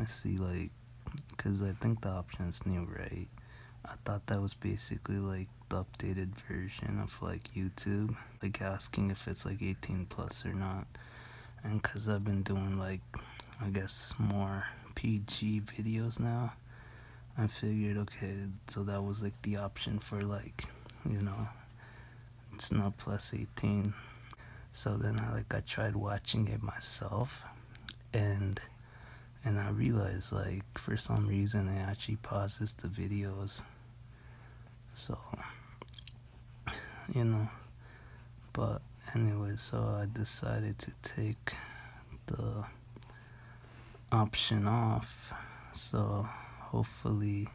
see, like, because I think the option's new, right? I thought that was basically like the updated version of like YouTube, like asking if it's like 18 plus or not. And because I've been doing like, I guess, more PG videos now, I figured, okay, so that was like the option for like, you know, it's not plus 18. So then I tried watching it myself, and I realized like for some reason it actually pauses the videos. So, you know, but anyway, so I decided to take the option off. So hopefully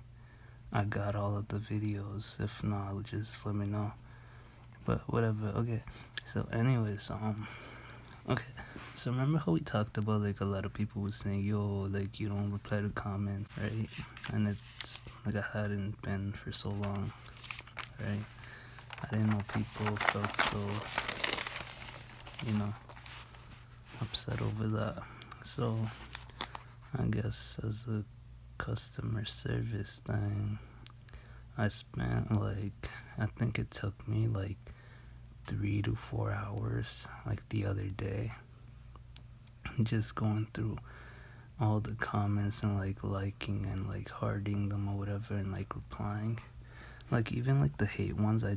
I got all of the videos. If not, just let me know. But whatever. Okay. So anyways, okay. So remember how we talked about like a lot of people were saying, yo, like you don't reply to comments, right? And it's like I hadn't been for so long, right? I didn't know people felt so, upset over that. So I guess as a customer service thing, I spent like, I think it took me like 3 to 4 hours, like the other day, just going through all the comments and like liking and like hearting them or whatever and like replying. Like even like the hate ones, I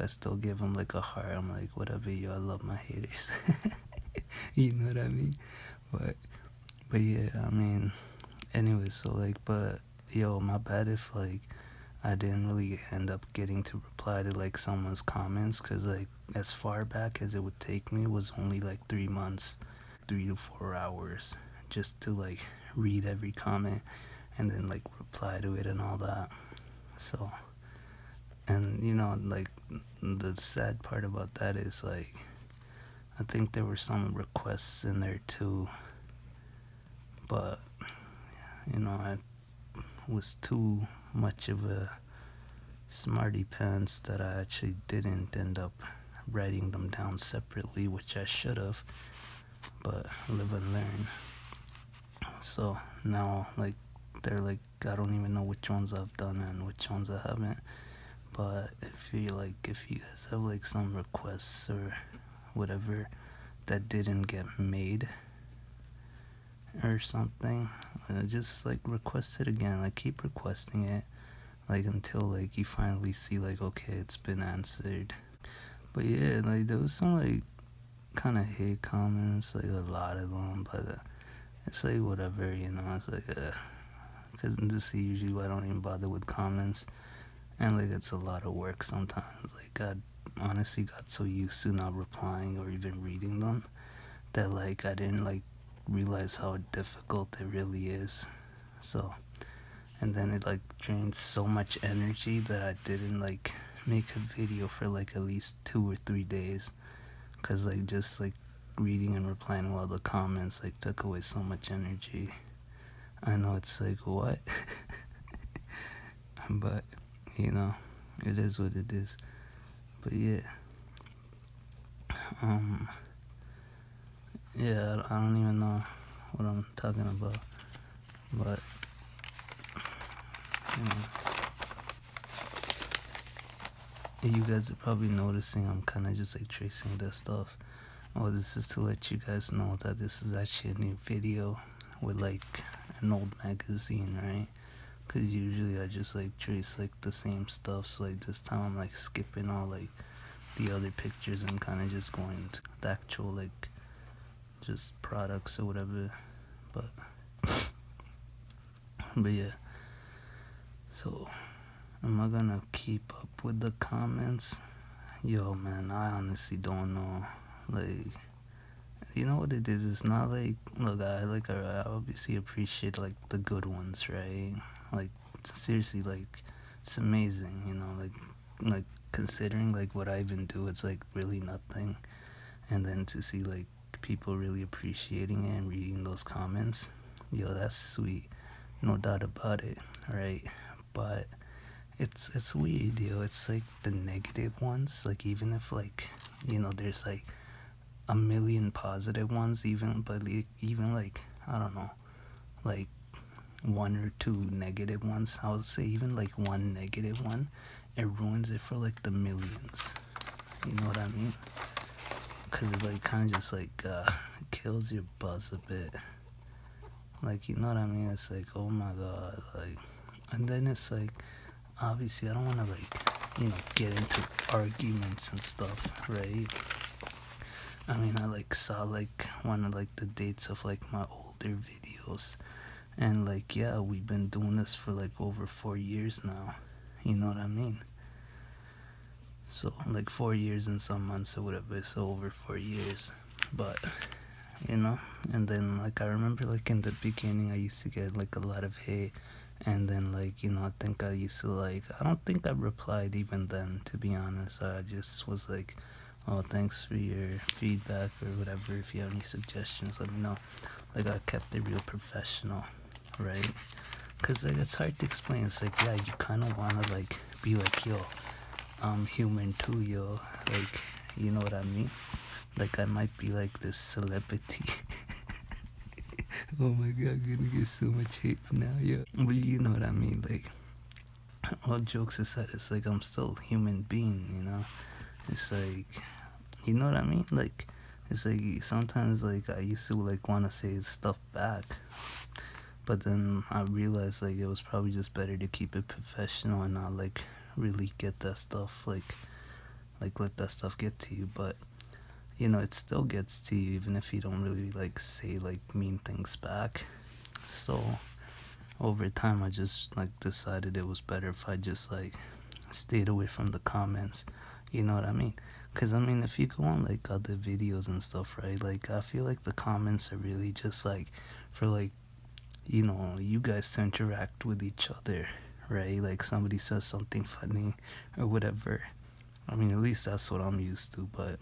still give them like a heart. I'm like, whatever, yo, I love my haters. You know what I mean? But yeah, I mean, anyway, so like, but yo, my bad if like I didn't really end up getting to reply to like someone's comments, because like as far back as it would take me was only like 3 months, 3 to 4 hours just to like read every comment and then like reply to it and all that. So, and like the sad part about that is like I think there were some requests in there too, but I was too much of a smarty pants that I actually didn't end up writing them down separately, which I should have, but live and learn. So now like they're like, I don't even know which ones I've done and which ones I haven't. But if you guys have like some requests or whatever that didn't get made or something, just like request it again. Like keep requesting it, like until like you finally see like, okay, it's been answered. But yeah, like there was some like kind of hate comments, like a lot of them, but it's like whatever, it's like because this is usually why I don't even bother with comments, and like it's a lot of work sometimes. Like I honestly got so used to not replying or even reading them that like I didn't like realize how difficult it really is. So, and then it like drained so much energy that I didn't like make a video for like at least 2 or 3 days, because like just like reading and replying to all the comments like took away so much energy. I know it's like what but it is what it is. But yeah, yeah, I don't even know what I'm talking about, but you guys are probably noticing I'm kind of just like tracing this stuff. Oh, this is to let you guys know that this is actually a new video with like an old magazine, right? Because usually I just like trace like the same stuff, so like this time I'm like skipping all like the other pictures and kind of just going to the actual like just products or whatever. But yeah, so am I gonna keep up with the comments? Yo man, I honestly don't know. Like, you know what it is? It's not like, look, I obviously appreciate like the good ones, right? Like seriously, like it's amazing, like considering like what I even do, it's like really nothing. And then to see like people really appreciating it and reading those comments, yo, that's sweet, no doubt about it, right? But it's weird, yo. It's like the negative ones, like even if like there's like a million positive ones, even, but like, even like I don't know, like one or two negative ones, I would say even like one negative one, it ruins it for like the millions. You know what I mean? Because it like kind of just like kills your buzz a bit. Like, you know what I mean? It's like, oh my god, like, and then it's like, obviously, I don't want to like, get into arguments and stuff, right? I mean, I like saw like one of like the dates of like my older videos, and like, yeah, we've been doing this for like over 4 years now. You know what I mean? So like 4 years and some months or whatever, so over 4 years. But and then like I remember like in the beginning I used to get like a lot of hate, and then like I think I used to like, I don't think I replied even then, to be honest. I just was like, oh, thanks for your feedback or whatever. If you have any suggestions, let me know. Like, I kept it real professional, right? Because like it's hard to explain. It's like, yeah, you kind of want to like be like, yo, I'm human too, yo. Like, you know what I mean? Like, I might be like this celebrity. Oh my god, I'm gonna get so much hate now, yo. But you know what I mean? Like, all jokes aside, it's like I'm still a human being. It's like, you know what I mean? Like, it's like sometimes like I used to like want to say stuff back, but then I realized like it was probably just better to keep it professional and not like really get that stuff like let that stuff get to you. But it still gets to you even if you don't really like say like mean things back. So over time I just like decided it was better if I just like stayed away from the comments. You know what I mean? Because I mean, if you go on like other videos and stuff, right, like I feel like the comments are really just like for like you guys to interact with each other, right? Like somebody says something funny or whatever. I mean, at least that's what I'm used to. But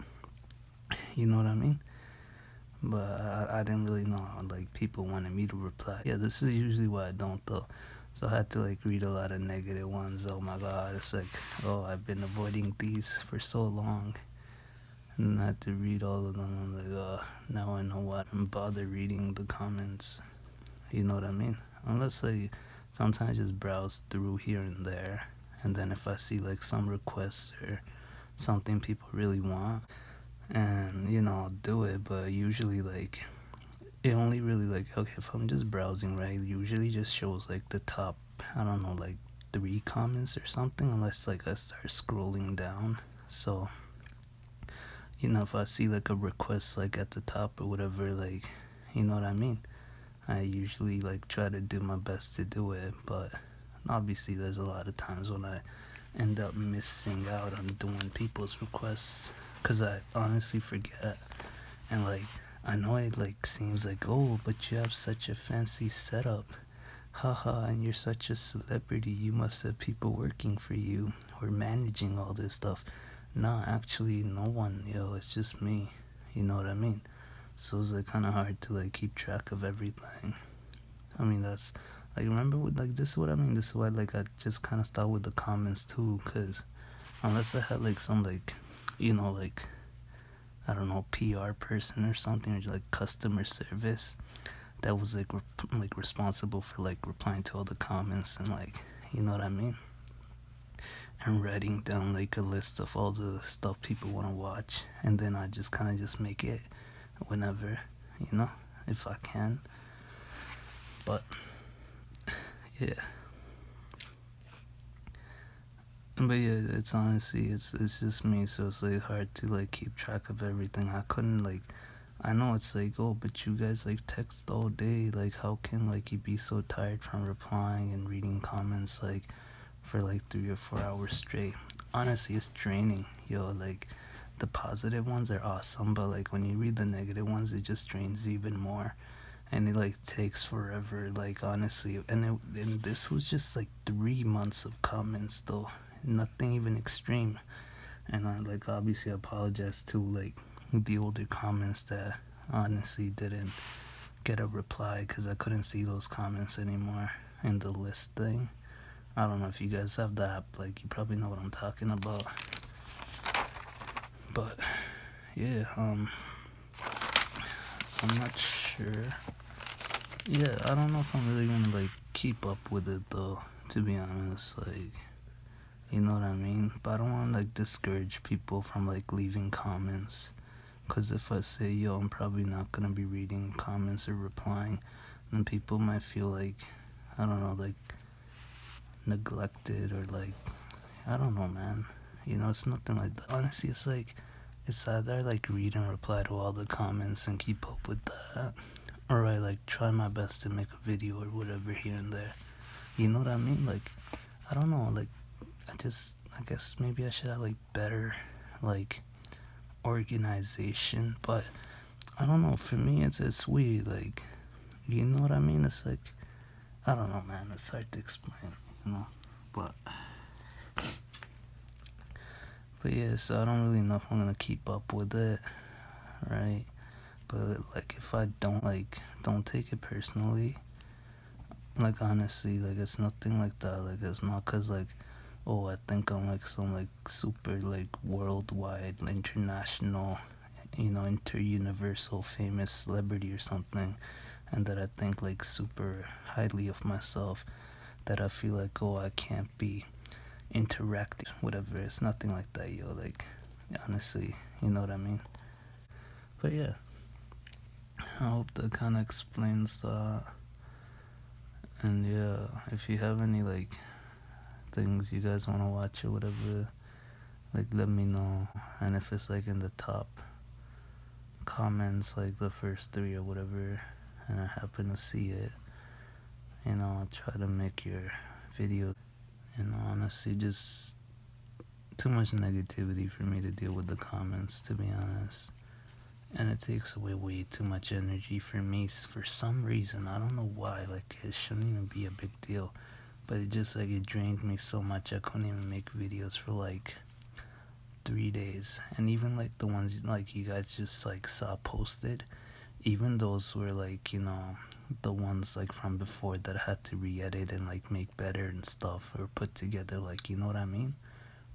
you know what I mean? But I didn't really know like people wanted me to reply. Yeah, this is usually why I don't though. So I had to like read a lot of negative ones. Oh my god, it's like, oh, I've been avoiding these for so long, and I had to read all of them. I'm like, oh, now I know what. I'm bother reading the comments. You know what I mean? Unless I sometimes just browse through here and there, and then if I see like some requests or something people really want, and I'll do it. But usually like it only really like, okay, if I'm just browsing, right, it usually just shows like the top, I don't know, like 3 comments or something, unless like I start scrolling down. So if I see like a request like at the top or whatever, like, you know what I mean, I usually like try to do my best to do it. But obviously there's a lot of times when I end up missing out on doing people's requests because I honestly forget. And like, I know it like seems like, oh, but you have such a fancy setup, haha, and you're such a celebrity, you must have people working for you or managing all this stuff. Nah, actually no one, yo, it's just me. You know what I mean? So it's like kind of hard to like keep track of everything. I mean, that's like, remember with like, this is what I mean, this is why like I just kind of start with the comments too, because unless I had like some like like, I don't know, PR person or something, or like customer service that was like like responsible for like replying to all the comments and like, you know what I mean, and writing down like a list of all the stuff people want to watch, and then I just kind of just make it whenever, if I can. But yeah. But yeah, it's honestly, it's just me, so it's like hard to like keep track of everything. I couldn't like, I know it's like, oh, but you guys like text all day, like how can like you be so tired from replying and reading comments like for like 3 or 4 hours straight? Honestly, it's draining, yo. Like the positive ones are awesome, but like when you read the negative ones, it just drains even more, and it like takes forever, like honestly. And this was just like 3 months of comments though, nothing even extreme. And I like obviously apologize to like the older comments that honestly didn't get a reply because I couldn't see those comments anymore in the list thing. I don't know if you guys have the app, like you probably know what I'm talking about. But yeah, I'm not sure Yeah, I don't know if I'm really gonna like keep up with it though, to be honest. Like, you know what I mean? But I don't want to like discourage people from like leaving comments. Because if I say, yo, I'm probably not gonna be reading comments or replying, then people might feel like, I don't know, like neglected or like, I don't know, man. You know, it's nothing like that. Honestly, it's like, it's either I like read and reply to all the comments and keep up with that, or I like try my best to make a video or whatever here and there. You know what I mean? Like, I don't know, like, I guess maybe I should have like better, like, organization, but I don't know. For me, it's weird. Like, you know what I mean? It's like, I don't know, man. It's hard to explain, you know. But yeah, so I don't really know if I'm gonna keep up with it, right? But like, if I don't take it personally. Like, honestly, like, it's nothing like that. Like, it's not cause like, oh, I think I'm like some like super like worldwide, international, you know, inter-universal famous celebrity or something, and that I think like super highly of myself, that I feel like, oh, I can't be interacting, whatever. It's nothing like that, yo. Like, honestly, you know what I mean? But yeah, I hope that kind of explains that. And yeah, if you have any like things you guys want to watch or whatever, like let me know. And if it's like in the top comments, like the first three or whatever, and I happen to see it, you know, I'll try to make your video. You know, honestly, just too much negativity for me to deal with the comments, to be honest. And it takes away way too much energy for me for some reason. I don't know why. Like, it shouldn't even be a big deal, but it just like it drained me so much I couldn't even make videos for like 3 days. And even like the ones like you guys just like saw posted, even those were like, you know, the ones like from before that I had to re-edit and like make better and stuff, or put together, like, you know what I mean?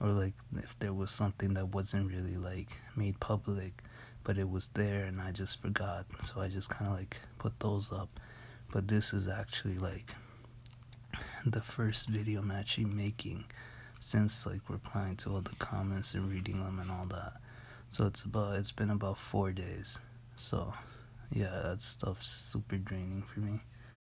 Or like if there was something that wasn't really like made public, but it was there and I just forgot, so I just kind of like put those up. But this is actually like the first video I'm actually making since like replying to all the comments and reading them and all that. So it's been about 4 days. So yeah, that stuff's super draining for me.